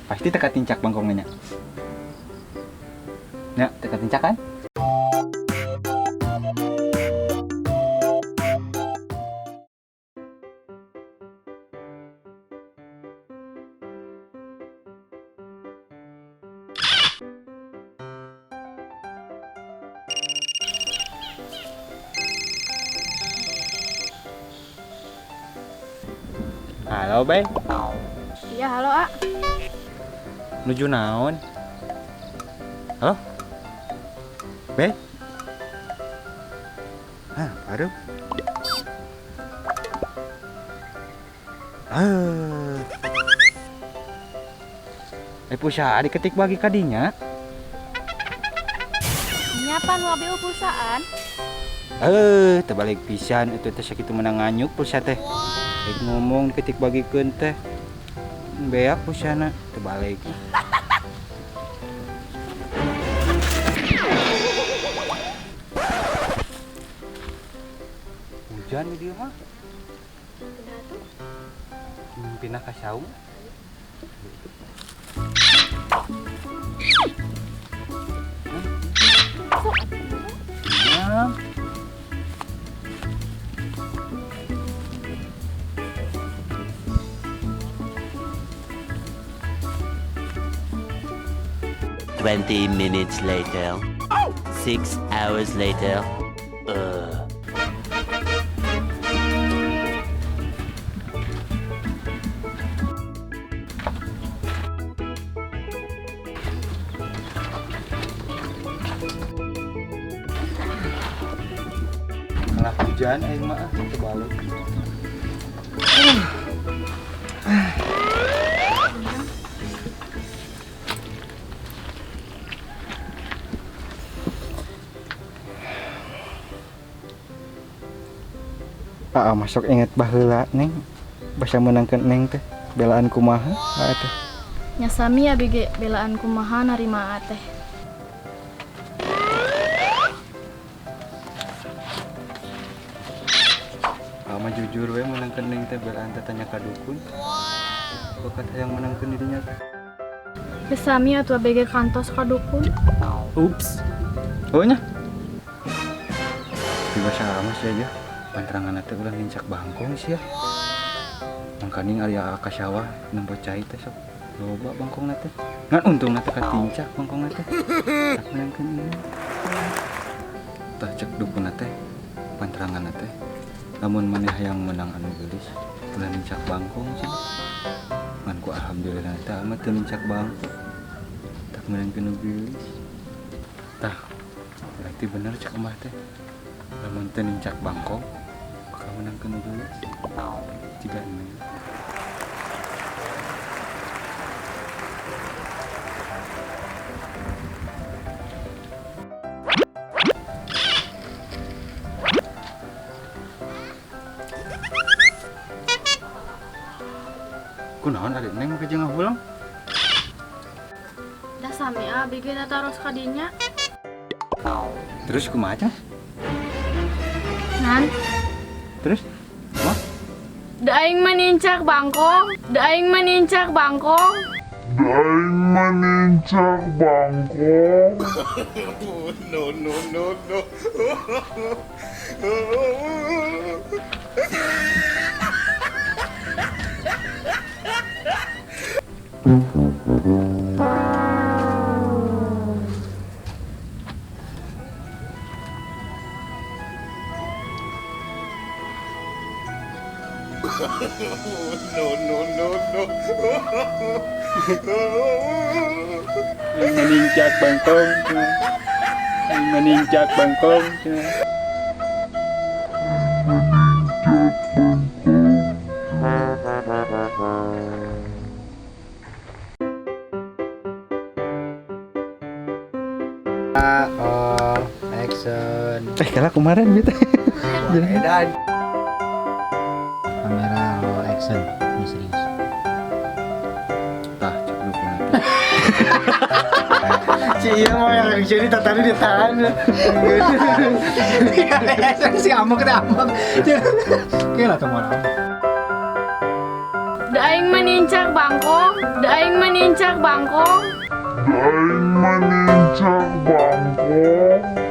Pasti teka tincak bangkongnya. Ya, teka tincak kan? Halo, Be. Iya, halo, A. Nuju naon? Halo? Be? Hah, aduh. Pusat diketik bagi kadinya. Nyapa nu abdi perusahaan? Terbalik pisan itu teh sakitu menang nganyuk pulsa teh. Rek ngomong diketik bagikeun teh. Beak pulsana terbalik. Hujan di dieu mah. Pindah ka saung. Ya. 20 minutes later. 6 hours later. Malah hujan aing mah terbalik. Masuk inget baheula Neng. Basa menangkeun Neng teh. Belaan kumaha? Teh. Nya sami abi ge belaan kumaha narima teh. Mah jujur we menangkeun Neng teh belaan teh tanya ka dukun. Bokat hayang menangkeun dirinya teh. Nya sami atuh abi ge kantos ka dukun. Ups. Oh nya. Di basa amas ya. Panterangan teh ulah nincak bangkong sih ya. Mangkaning area ka sawah nempo cai teh sok loba bangkong teh. Ngan untung teh ka tincak bangkong teh. Tak menangkeun ieu. Tah cek dukun teh panterangan teh. Lamun maneh hayang menang anu geulis ulah nincak bangkong sih. Ngan ku alhamdulillah teh amat teu nincak bangkong. Tak menangkeun anu geulis. Tah berarti bener cek emah teh. Lamun teu nincak bangkong bakal menangkeun anu geulis. Jiga ini. Kunaon adik Neng make jeung ngahulang? Da sami abi ge taros ka dinya. Terus kumaha cenah? Nan, Terus? Mah? da aing manincak bangkong, da aing manincak bangkong. Aing manincak bangkong. Aing manincak bangkong. Action. Kalah kemarin gitu. Dan kamera roll action. Ini serius. Tah cek dukun. Si iya mau yang jadi tadi ditahan. Si amok kita amok. Kira tuh mau. Daing manincak bangkong. Daing manincak bangkong. Daing manincak bangkong.